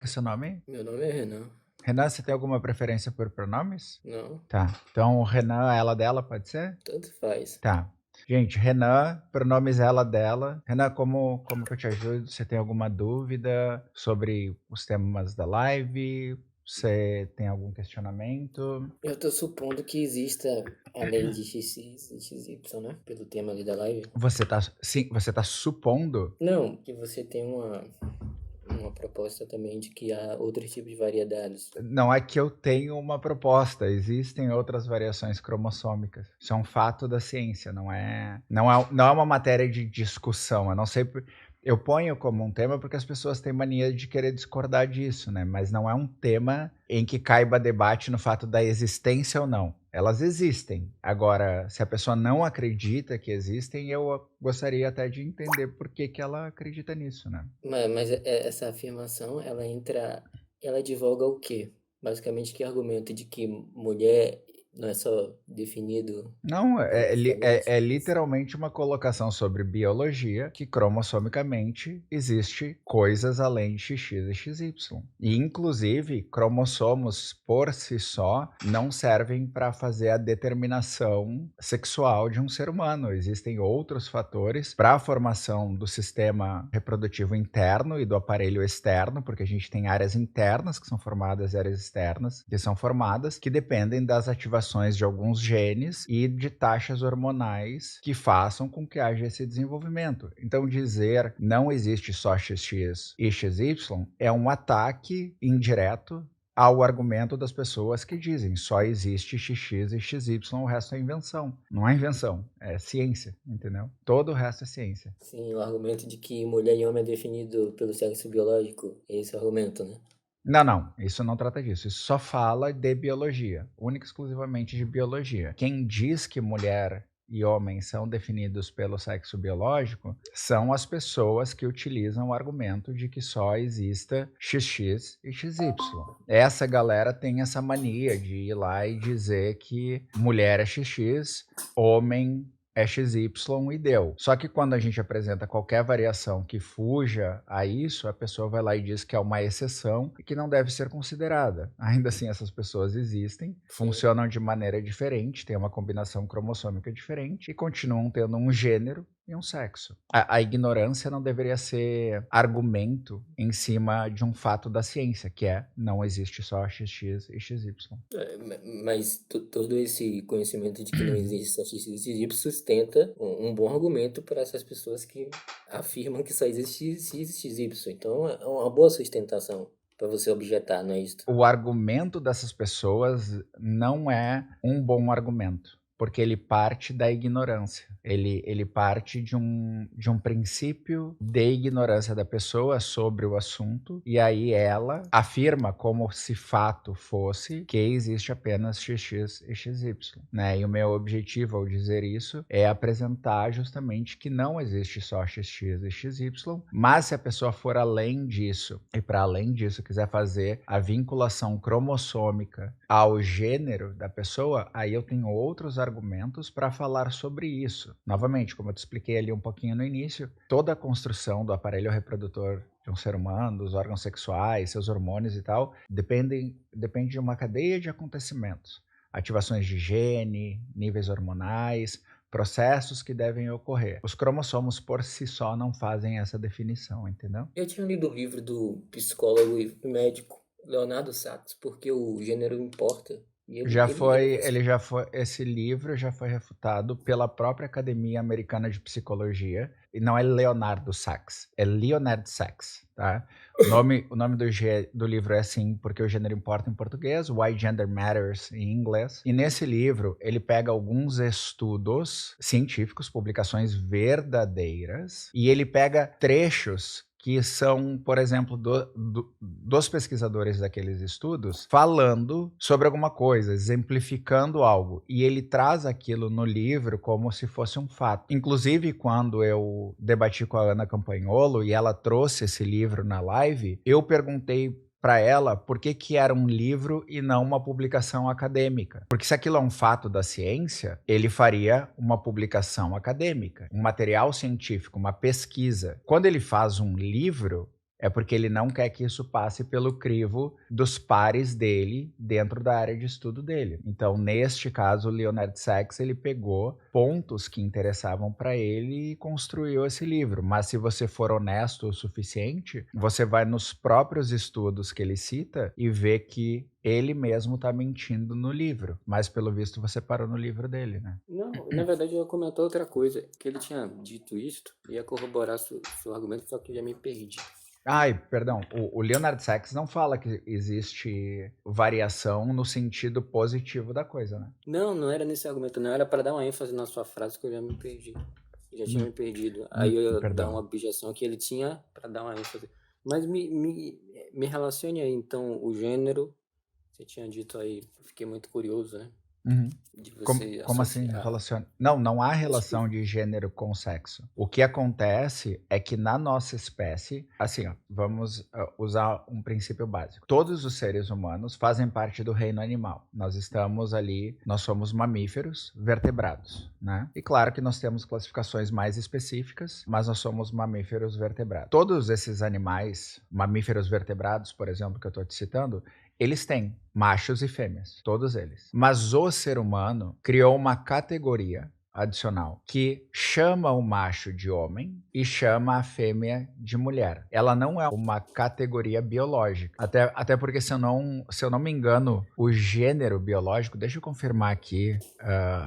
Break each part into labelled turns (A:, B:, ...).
A: Qual é o seu nome?
B: Meu nome é Renan.
A: Renan, você tem alguma preferência por pronomes?
B: Não,
A: Tá. Então, Renan, ela dela, pode ser?
B: tanto faz.
A: Tá. Gente, Renan, pronomes ela dela. Renan, como que eu te ajudo? Você tem alguma dúvida sobre os temas da live? Você tem algum questionamento?
B: Eu tô supondo que exista a lei de XX e XY, né? Pelo tema ali da live.
A: Você tá supondo?
B: Não, que você tem uma proposta também de que há outros tipos de variedades.
A: Não é que eu tenho uma proposta, existem outras variações cromossômicas. Isso é um fato da ciência, não é uma matéria de discussão. Eu não sei, eu ponho como um tema porque as pessoas têm mania de querer discordar disso, né? Mas não é um tema em que caiba debate no fato da existência ou não. Elas existem. Agora, se a pessoa não acredita que existem, eu gostaria até de entender por que que ela acredita nisso, né?
B: Mas essa afirmação, ela advoga o quê? Basicamente, que argumento de que mulher não é só definido
A: Não,
B: cromossomicamente?
A: é literalmente uma colocação sobre biologia que cromossomicamente existe coisas além de XX e XY. E, inclusive, cromossomos por si só não servem para fazer a determinação sexual de um ser humano. Existem outros fatores para a formação do sistema reprodutivo interno e do aparelho externo, porque a gente tem áreas internas que são formadas e áreas externas que são formadas, que dependem das ativações de alguns genes e de taxas hormonais que façam com que haja esse desenvolvimento. Então, dizer não existe só XX e XY é um ataque indireto ao argumento das pessoas que dizem só existe XX e XY, o resto é invenção. Não é invenção, é ciência, entendeu? Todo o resto é ciência.
B: Sim, o argumento de que mulher e homem é definido pelo sexo biológico, é esse o argumento, né?
A: Não, não, isso não trata disso. Isso só fala de biologia, única e exclusivamente de biologia. Quem diz que mulher e homem são definidos pelo sexo biológico são as pessoas que utilizam o argumento de que só exista XX e XY. Essa galera tem essa mania de ir lá e dizer que mulher é XX, homem é XY e deu. Só que quando a gente apresenta qualquer variação que fuja a isso, a pessoa vai lá e diz que é uma exceção e que não deve ser considerada. Ainda assim, essas pessoas existem,
B: Sim.
A: funcionam de maneira diferente, têm uma combinação cromossômica diferente e continuam tendo um gênero e um sexo. A ignorância não deveria ser argumento em cima de um fato da ciência, que é não existe só XX e XY.
B: Mas todo esse conhecimento de que não existe só X e Y sustenta um bom argumento para essas pessoas que afirmam que só existe X e XY. Então é uma boa sustentação para você objetar, não é isso?
A: O argumento dessas pessoas não é um bom argumento, porque ele parte da ignorância. Ele parte de um princípio de ignorância da pessoa sobre o assunto, e aí ela afirma como se fato fosse que existe apenas XX e XY, né? E o meu objetivo ao dizer isso é apresentar justamente que não existe só XX e XY, mas se a pessoa for além disso e para além disso quiser fazer a vinculação cromossômica ao gênero da pessoa, aí eu tenho outros argumentos para falar sobre isso. Novamente, como eu te expliquei ali um pouquinho no início, toda a construção do aparelho reprodutor de um ser humano, dos órgãos sexuais, seus hormônios e tal, depende de uma cadeia de acontecimentos. Ativações de gene, níveis hormonais, processos que devem ocorrer. Os cromossomos por si só não fazem essa definição, entendeu?
B: Eu tinha lido o livro do psicólogo e médico Leonardo Sachs, porque o gênero importa. E
A: Esse livro já foi refutado pela própria Academia Americana de Psicologia, e não é Leonardo Sachs, é Leonard Sachs, tá? O nome do livro é assim, porque o gênero importa em português, Why Gender Matters em inglês. E nesse livro, ele pega alguns estudos científicos, publicações verdadeiras, e ele pega trechos que são, por exemplo, dos pesquisadores daqueles estudos, falando sobre alguma coisa, exemplificando algo. E ele traz aquilo no livro como se fosse um fato. Inclusive, quando eu debati com a Ana Campagnolo e ela trouxe esse livro na live, eu perguntei para ela por que que era um livro e não uma publicação acadêmica. Porque se aquilo é um fato da ciência, ele faria uma publicação acadêmica, um material científico, uma pesquisa. Quando ele faz um livro, É porque ele não quer que isso passe pelo crivo dos pares dele dentro da área de estudo dele. Então, neste caso, o Leonard Sachs, ele pegou pontos que interessavam para ele e construiu esse livro. Mas se você for honesto o suficiente, você vai nos próprios estudos que ele cita e vê que ele mesmo está mentindo no livro. Mas, pelo visto, você parou no livro dele, né?
B: Não, na verdade eu ia comentar outra coisa, que ele tinha dito isto, ia corroborar seu argumento, só que eu já me perdi.
A: Ai, perdão, o Leonard Sachs não fala que existe variação no sentido positivo da coisa, né?
B: Não, não era nesse argumento, não, era para dar uma ênfase na sua frase que eu já me perdi. Já tinha me perdido. Aí eu ia dar uma
A: Perdão.
B: objeção que ele tinha para dar uma ênfase. Mas me relacione aí, então, o gênero. Você tinha dito aí, eu fiquei muito curioso, né?
A: Uhum.
B: De
A: Como,
B: você
A: como assim
B: associar.
A: relaciona? Não, não há
B: Acho que.
A: relação de gênero com sexo. O que acontece é que na nossa espécie, assim, ó, vamos usar um princípio básico. Todos os seres humanos fazem parte do reino animal. Nós estamos ali, nós somos mamíferos vertebrados, né? E claro que nós temos classificações mais específicas, mas nós somos mamíferos vertebrados. Todos esses animais, mamíferos vertebrados, por exemplo, que eu estou te citando, eles têm machos e fêmeas, todos eles. Mas o ser humano criou uma categoria adicional que chama o macho de homem e chama a fêmea de mulher. Ela não é uma categoria biológica. Até porque, se eu não me engano, o gênero biológico, deixa eu confirmar aqui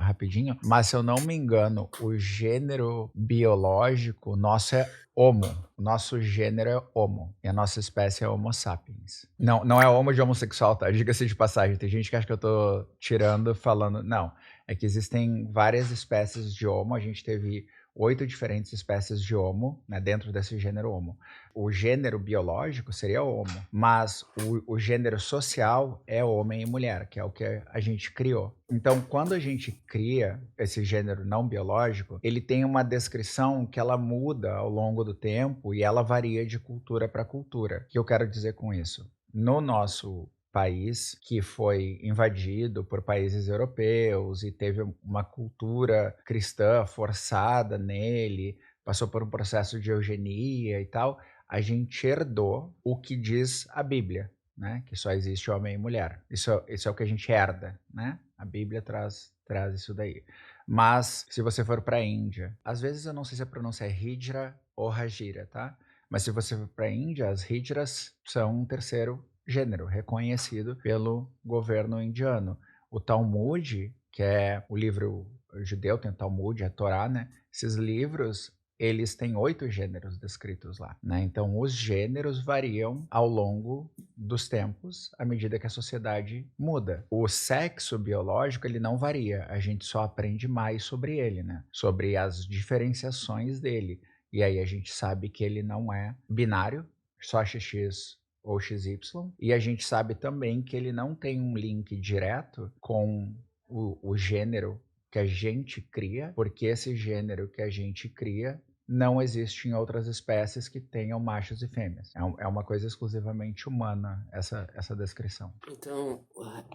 A: rapidinho, mas se eu não me engano, o gênero biológico nosso é Homo. O nosso gênero é Homo. E a nossa espécie é Homo sapiens. Não é homo de homossexual, tá? Diga-se de passagem. Tem gente que acha que eu tô tirando, falando. Não. É que existem várias espécies de Homo. A gente teve 8 diferentes espécies de Homo, né, dentro desse gênero Homo. O gênero biológico seria Homo, mas o gênero social é homem e mulher, que é o que a gente criou. Então, quando a gente cria esse gênero não biológico, ele tem uma descrição que ela muda ao longo do tempo e ela varia de cultura para cultura. O que eu quero dizer com isso? No nosso país, que foi invadido por países europeus e teve uma cultura cristã forçada nele, passou por um processo de eugenia e tal, a gente herdou o que diz a Bíblia, né? Que só existe homem e mulher. Isso é o que a gente herda, né? A Bíblia traz isso daí. Mas, se você for para a Índia, às vezes eu não sei se a pronúncia é Hijra ou Hajira, tá? Mas se você for para a Índia, as Hijras são um terceiro gênero reconhecido pelo governo indiano. O Talmud, que é o livro judeu, tem o Talmud, a Torá, né? Esses livros, eles têm 8 gêneros descritos lá, né? Então, os gêneros variam ao longo dos tempos, à medida que a sociedade muda. O sexo biológico, ele não varia, a gente só aprende mais sobre ele, né? Sobre as diferenciações dele. E aí a gente sabe que ele não é binário, só XX ou XY, e a gente sabe também que ele não tem um link direto com o gênero que a gente cria, porque esse gênero que a gente cria não existe em outras espécies que tenham machos e fêmeas. É uma coisa exclusivamente humana, essa descrição.
B: Então,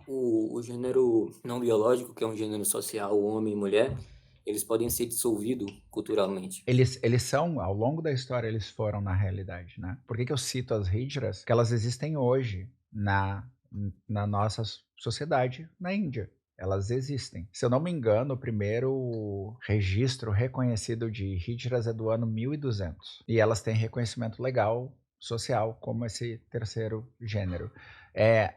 B: o gênero não biológico, que é um gênero social, homem e mulher, eles podem ser dissolvidos culturalmente.
A: Eles são, ao longo da história, eles foram na realidade, né? Por que eu cito as hijras? Porque elas existem hoje na nossa sociedade na Índia. Elas existem. Se eu não me engano, o primeiro registro reconhecido de hijras é do ano 1200. E elas têm reconhecimento legal, social, como esse terceiro gênero.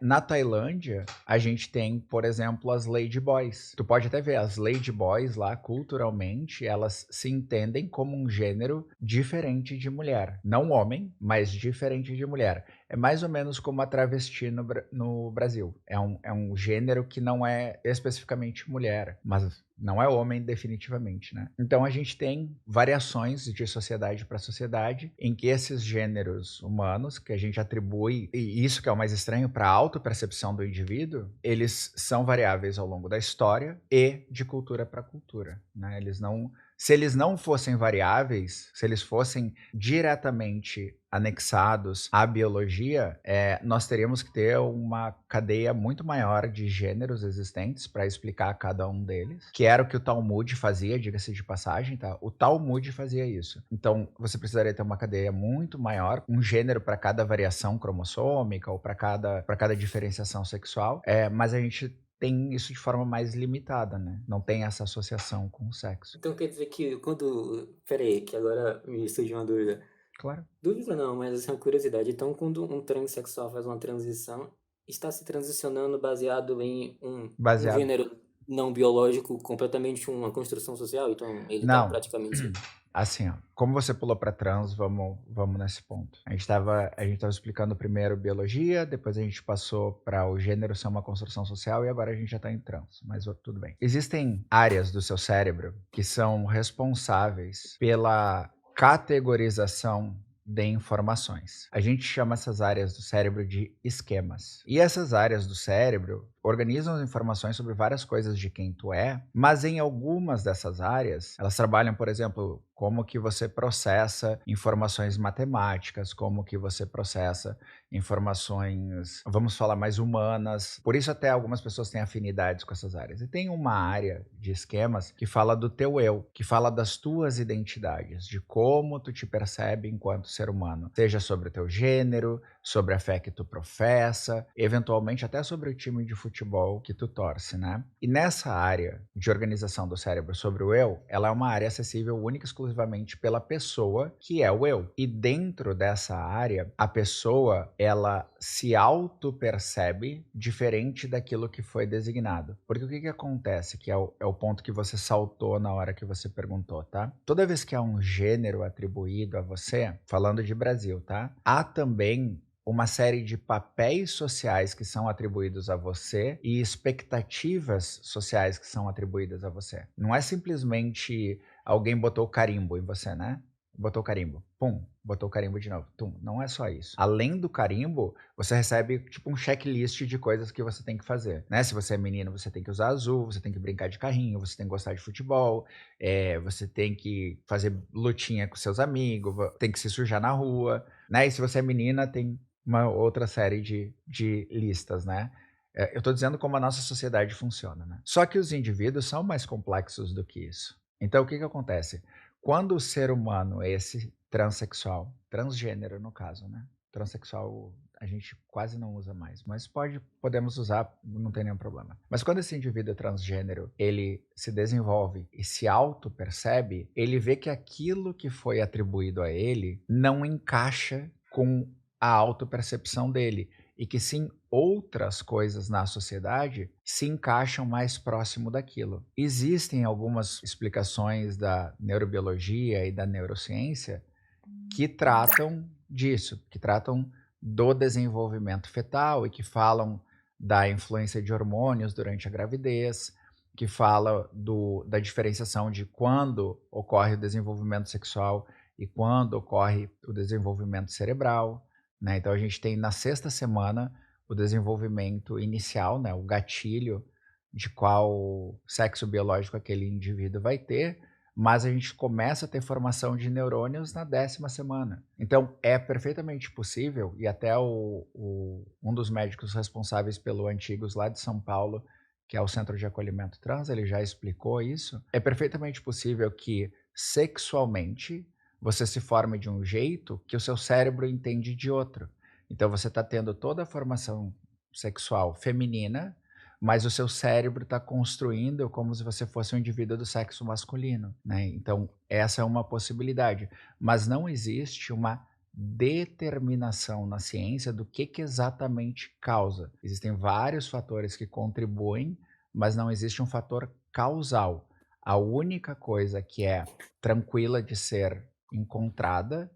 A: Na Tailândia, a gente tem, por exemplo, as ladyboys. Tu pode até ver, as ladyboys lá, culturalmente, elas se entendem como um gênero diferente de mulher. Não homem, mas diferente de mulher. É mais ou menos como a travesti no Brasil. É um gênero que não é especificamente mulher, mas não é homem definitivamente, né? Então a gente tem variações de sociedade para sociedade em que esses gêneros humanos, que a gente atribui, e isso que é o mais estranho, para a autopercepção do indivíduo, eles são variáveis ao longo da história e de cultura para cultura, né? Se eles não fossem variáveis, se eles fossem diretamente anexados à biologia, nós teríamos que ter uma cadeia muito maior de gêneros existentes para explicar cada um deles, que era o que o Talmud fazia, diga-se de passagem, tá? O Talmud fazia isso. Então, você precisaria ter uma cadeia muito maior, um gênero para cada variação cromossômica ou para cada diferenciação sexual, mas a gente tem isso de forma mais limitada, né? Não tem essa associação com o sexo.
B: Então quer dizer que quando. Pera aí, que agora me surgiu uma dúvida.
A: Claro.
B: Dúvida não, mas assim, uma curiosidade. Então, quando um transexual faz uma transição, está se transicionando baseado em um
A: Baseado.
B: gênero não biológico, completamente uma construção social? Então, ele está
A: Não.
B: praticamente.
A: Assim, ó, como você pulou para trans, vamos nesse ponto. A gente tava explicando primeiro biologia, depois a gente passou para o gênero ser uma construção social e agora a gente já está em trans, mas tudo bem. Existem áreas do seu cérebro que são responsáveis pela categorização de informações. A gente chama essas áreas do cérebro de esquemas. E essas áreas do cérebro organizam as informações sobre várias coisas de quem tu é, mas em algumas dessas áreas, elas trabalham, por exemplo, como que você processa informações matemáticas, como que você processa informações, vamos falar, mais humanas. Por isso até algumas pessoas têm afinidades com essas áreas. E tem uma área de esquemas que fala do teu eu, que fala das tuas identidades, de como tu te percebe enquanto ser humano, seja sobre o teu gênero, sobre a fé que tu professa, eventualmente até sobre o time de futebol que tu torce, né? E nessa área de organização do cérebro sobre o eu, ela é uma área acessível única e exclusivamente pela pessoa que é o eu. E dentro dessa área, a pessoa, ela se auto-percebe diferente daquilo que foi designado. Porque o que acontece, que é o ponto que você saltou na hora que você perguntou, tá? Toda vez que há um gênero atribuído a você, falando de Brasil, tá? Há também uma série de papéis sociais que são atribuídos a você e expectativas sociais que são atribuídas a você. Não é simplesmente alguém botou carimbo em você, né? Botou carimbo, pum, botou carimbo de novo, tum. Não é só isso. Além do carimbo, você recebe tipo um checklist de coisas que você tem que fazer, né? Se você é menino, você tem que usar azul, você tem que brincar de carrinho, você tem que gostar de futebol, você tem que fazer lutinha com seus amigos, tem que se sujar na rua, né? E se você é menina, tem uma outra série de listas, né? Eu estou dizendo como a nossa sociedade funciona, né? Só que os indivíduos são mais complexos do que isso. Então, o que acontece? Quando o ser humano, esse transexual, transgênero no caso, né? Transexual a gente quase não usa mais, mas podemos usar, não tem nenhum problema. Mas quando esse indivíduo transgênero, ele se desenvolve e se auto-percebe, ele vê que aquilo que foi atribuído a ele não encaixa com a autopercepção dele e que sim outras coisas na sociedade se encaixam mais próximo daquilo. Existem algumas explicações da neurobiologia e da neurociência que tratam disso, que tratam do desenvolvimento fetal e que falam da influência de hormônios durante a gravidez, que fala da diferenciação de quando ocorre o desenvolvimento sexual e quando ocorre o desenvolvimento cerebral, né? Então a gente tem na sexta semana o desenvolvimento inicial, né? O gatilho de qual sexo biológico aquele indivíduo vai ter, mas a gente começa a ter formação de neurônios na 10ª semana. Então é perfeitamente possível, e até um dos médicos responsáveis pelo Antigos lá de São Paulo, que é o Centro de Acolhimento Trans, ele já explicou isso, é perfeitamente possível que sexualmente você se forme de um jeito que o seu cérebro entende de outro. Então você está tendo toda a formação sexual feminina, mas o seu cérebro está construindo como se você fosse um indivíduo do sexo masculino, né? Então essa é uma possibilidade, mas não existe uma determinação na ciência do que exatamente causa. Existem vários fatores que contribuem, mas não existe um fator causal. A única coisa que é tranquila de ser encontrada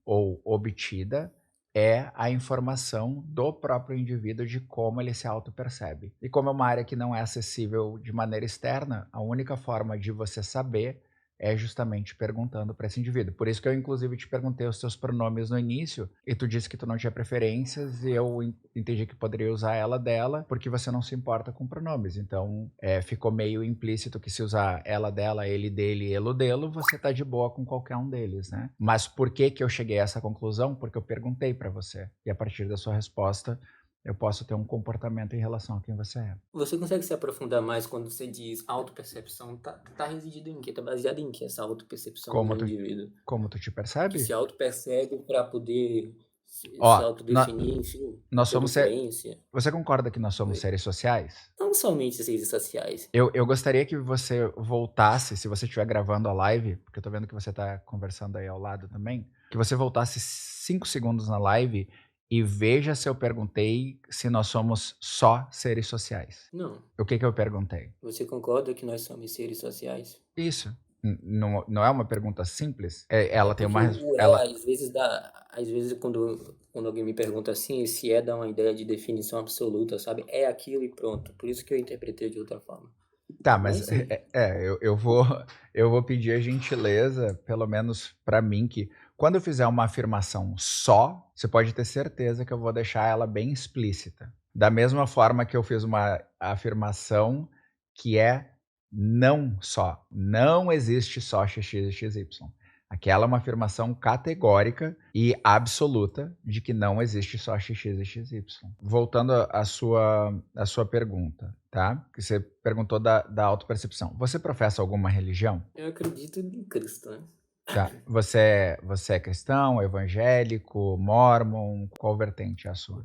A: ou obtida é a informação do próprio indivíduo de como ele se auto-percebe. E como é uma área que não é acessível de maneira externa, a única forma de você saber é justamente perguntando para esse indivíduo. Por isso que eu, inclusive, te perguntei os teus pronomes no início, e tu disse que tu não tinha preferências, e eu entendi que poderia usar ela dela, porque você não se importa com pronomes. Então, ficou meio implícito que se usar ela dela, ele dele, elo delo, você tá de boa com qualquer um deles, né? Mas por que que eu cheguei a essa conclusão? Porque eu perguntei para você, e a partir da sua resposta, eu posso ter um comportamento em relação a quem você é.
B: Você consegue se aprofundar mais quando você diz autopercepção? Tá residido em quê? Tá baseado em quê essa autopercepção
A: Como
B: do
A: tu,
B: indivíduo?
A: como tu te
B: Que se
A: percebe?
B: autopercebe para poder se
A: Ó,
B: autodefinir, enfim,
A: nós
B: ter
A: somos
B: influência.
A: você concorda que nós somos
B: Oi.
A: seres sociais?
B: Não somente as redes sociais.
A: Eu gostaria que você voltasse, se você estiver gravando a live, porque eu tô vendo que você tá conversando aí ao lado também, que você voltasse 5 segundos na live e veja se eu perguntei se nós somos só seres sociais.
B: Não.
A: O que que eu perguntei?
B: Você concorda que nós somos seres sociais?
A: Isso. Não é uma pergunta simples?
B: É
A: Ela tem
B: porque
A: uma
B: o às vezes às vezes quando alguém me pergunta assim, esse dá uma ideia de definição absoluta, sabe? É aquilo e pronto. Por isso que eu interpretei de outra forma.
A: Tá,
B: Mas
A: mas
B: sim,
A: eu vou pedir a gentileza, pelo menos para mim, que quando eu fizer uma afirmação só, você pode ter certeza que eu vou deixar ela bem explícita. Da mesma forma que eu fiz uma afirmação que é não só. Não existe só x, x e xy. Aquela é uma afirmação categórica e absoluta de que não existe só x, x e xy. Voltando à sua pergunta, tá? Que você perguntou da autopercepção. Você professa alguma religião?
B: eu acredito em Cristo, né?
A: Tá. Você é cristão, evangélico, mórmon? Qual vertente é a sua?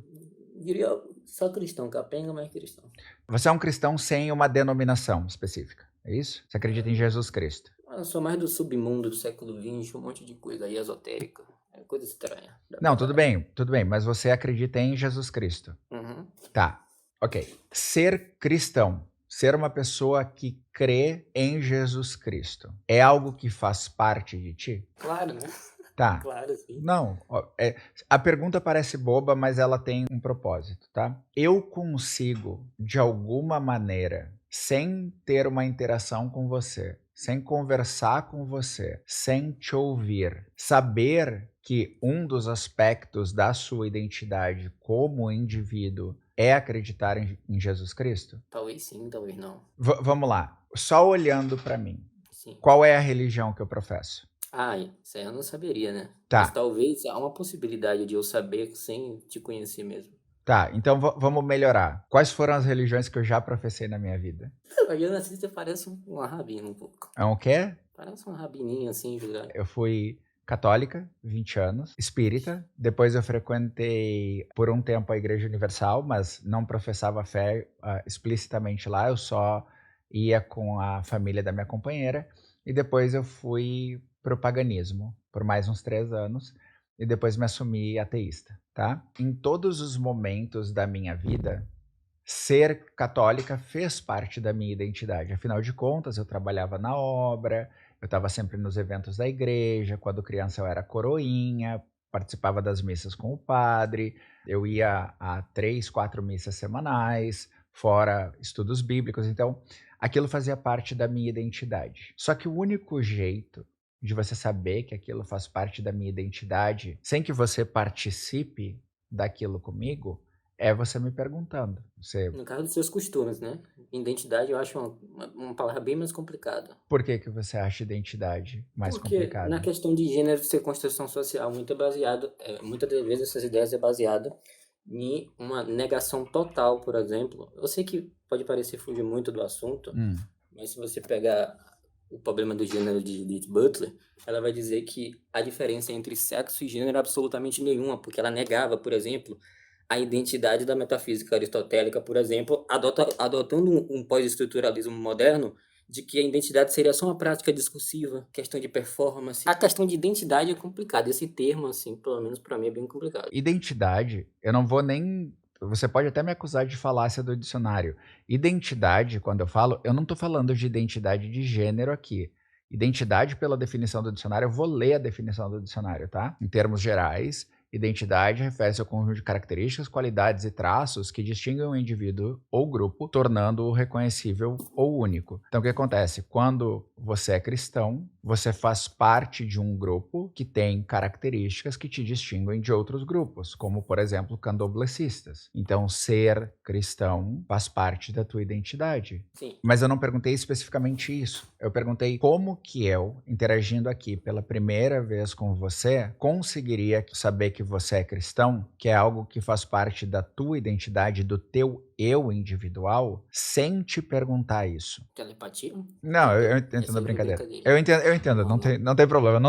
B: Diria só cristão, capenga, mas cristão.
A: Você é um cristão sem uma denominação específica, é isso? Você acredita em Jesus Cristo?
B: Eu sou mais do submundo do século XX, um monte de coisa aí esotérica. É coisa estranha, da
A: Não,
B: verdade.
A: tudo bem, mas você acredita em Jesus Cristo.
B: Uhum.
A: Tá, ok. Ser cristão, ser uma pessoa que crê em Jesus Cristo, é algo que faz parte de ti?
B: Claro, né?
A: Tá.
B: Claro, sim.
A: Não, a pergunta parece boba, mas ela tem um propósito, tá? Eu consigo, de alguma maneira, sem ter uma interação com você, sem conversar com você, sem te ouvir, saber que um dos aspectos da sua identidade como indivíduo é acreditar em Jesus Cristo?
B: Talvez sim, talvez não.
A: Vamos lá, só olhando para mim,
B: Sim.
A: qual é a religião que eu professo?
B: Isso aí eu não saberia, né?
A: Tá.
B: Mas talvez há uma possibilidade de eu saber sem te conhecer mesmo.
A: Tá, então vamos melhorar. Quais foram as religiões que eu já professei na minha vida?
B: Olhando assim, você parece uma rabina um pouco.
A: É o quê?
B: Parece uma rabininha assim, judaica.
A: Eu fui católica, 20 anos, espírita, depois eu frequentei por um tempo a Igreja Universal, mas não professava fé explicitamente lá, eu só ia com a família da minha companheira, e depois eu fui pro paganismo por mais uns 3 anos, e depois me assumi ateísta, tá? Em todos os momentos da minha vida, ser católica fez parte da minha identidade. Afinal de contas, eu trabalhava na obra, eu estava sempre nos eventos da igreja, quando criança eu era coroinha, participava das missas com o padre, eu ia a 3, 4 missas semanais, fora estudos bíblicos, então aquilo fazia parte da minha identidade. Só que o único jeito de você saber que aquilo faz parte da minha identidade, sem que você participe daquilo comigo, é você me perguntando.
B: No caso dos seus costumes, né? Identidade eu acho uma palavra bem mais complicada.
A: Por que que você acha identidade mais
B: Porque na
A: complicada?
B: questão de gênero ser construção social, muitas das vezes essas ideias é baseada em uma negação total, por exemplo. Eu sei que pode parecer fugir muito do assunto, mas se você pegar o problema do gênero de Judith Butler, ela vai dizer que a diferença entre sexo e gênero é absolutamente nenhuma, porque ela negava, por exemplo, a identidade da metafísica aristotélica, por exemplo, adotando um pós-estruturalismo moderno, de que a identidade seria só uma prática discursiva, questão de performance. A questão de identidade é complicada. Esse termo, assim, pelo menos para mim, é bem complicado.
A: Identidade, eu não vou nem... Você pode até me acusar de falácia do dicionário. Identidade, quando eu falo, eu não estou falando de identidade de gênero aqui. Identidade, pela definição do dicionário, eu vou ler a definição do dicionário, tá? Em termos gerais, Identidade refere-se ao conjunto de características, qualidades e traços que distinguem um indivíduo ou grupo, tornando-o reconhecível ou único. Então, o que acontece? Quando você é cristão, você faz parte de um grupo que tem características que te distinguem de outros grupos, como, por exemplo, candomblecistas. Então, ser cristão faz parte da tua identidade.
B: Sim.
A: Mas eu não perguntei especificamente isso. Eu perguntei como que eu, interagindo aqui pela primeira vez com você, conseguiria saber que você é cristão, que é algo que faz parte da tua identidade, do teu eu individual, sem te perguntar isso.
B: Telepatia?
A: Não, eu
B: É
A: entendo a
B: sempre
A: brincadeira.
B: brincadeira.
A: Eu entendo, não
B: Normal.
A: tem problema. Eu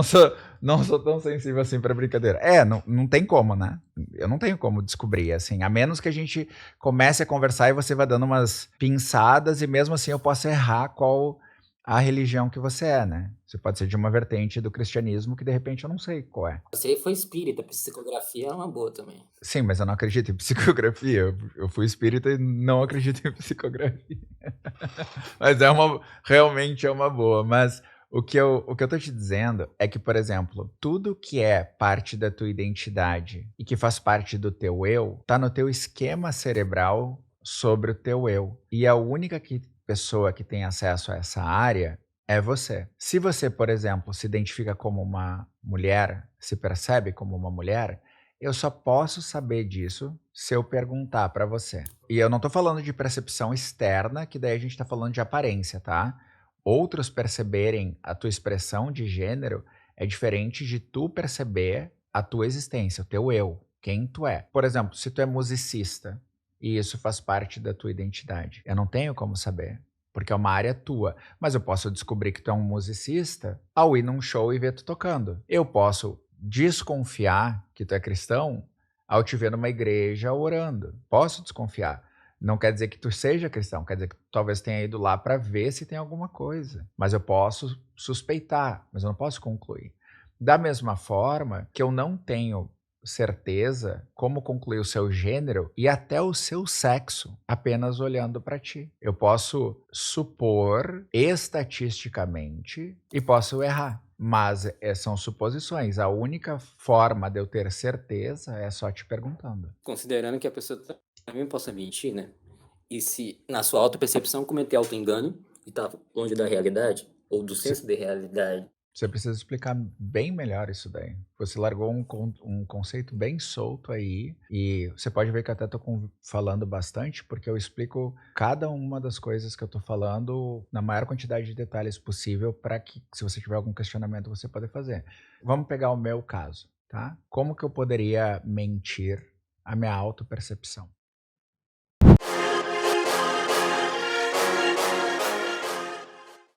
A: não sou tão sensível assim pra brincadeira. Não tem como, né? Eu não tenho como descobrir, assim. A menos que a gente comece a conversar e você vai dando umas pinçadas e mesmo assim eu posso errar qual a religião que você é, né? Você pode ser de uma vertente do cristianismo que de repente eu não sei qual é.
B: Você foi espírita, psicografia é uma boa também.
A: Sim, mas eu não acredito em psicografia. Eu fui espírita e não acredito em psicografia. Mas realmente é uma boa. Mas o que eu tô te dizendo é que, por exemplo, tudo que é parte da tua identidade e que faz parte do teu eu, tá no teu esquema cerebral sobre o teu eu. E a única pessoa que tem acesso a essa área é você. Se você, por exemplo, se identifica como uma mulher, se percebe como uma mulher, eu só posso saber disso se eu perguntar pra você. E eu não tô falando de percepção externa, que daí a gente tá falando de aparência, tá? Outros perceberem a tua expressão de gênero é diferente de tu perceber a tua existência, o teu eu, quem tu é. Por exemplo, se tu é musicista e isso faz parte da tua identidade, eu não tenho como saber, porque é uma área tua. Mas eu posso descobrir que tu é um musicista ao ir num show e ver tu tocando. Eu posso desconfiar que tu é cristão ao te ver numa igreja orando. Posso desconfiar. Não quer dizer que tu seja cristão, quer dizer que tu talvez tenha ido lá para ver se tem alguma coisa. Mas eu posso suspeitar, mas eu não posso concluir. Da mesma forma que eu não tenho certeza como concluir o seu gênero e até o seu sexo apenas olhando para ti. Eu posso supor estatisticamente e posso errar, mas são suposições. A única forma de eu ter certeza é só te perguntando.
B: Considerando que a pessoa também possa mentir, né? E se na sua autopercepção cometer auto-engano e tá longe da realidade, ou do senso de realidade.
A: Você precisa explicar bem melhor isso daí. Você largou um conceito bem solto aí, e você pode ver que eu até tô falando bastante, porque eu explico cada uma das coisas que eu tô falando na maior quantidade de detalhes possível para que, se você tiver algum questionamento, você pode fazer. Vamos pegar o meu caso, tá? Como que eu poderia mentir a minha autopercepção?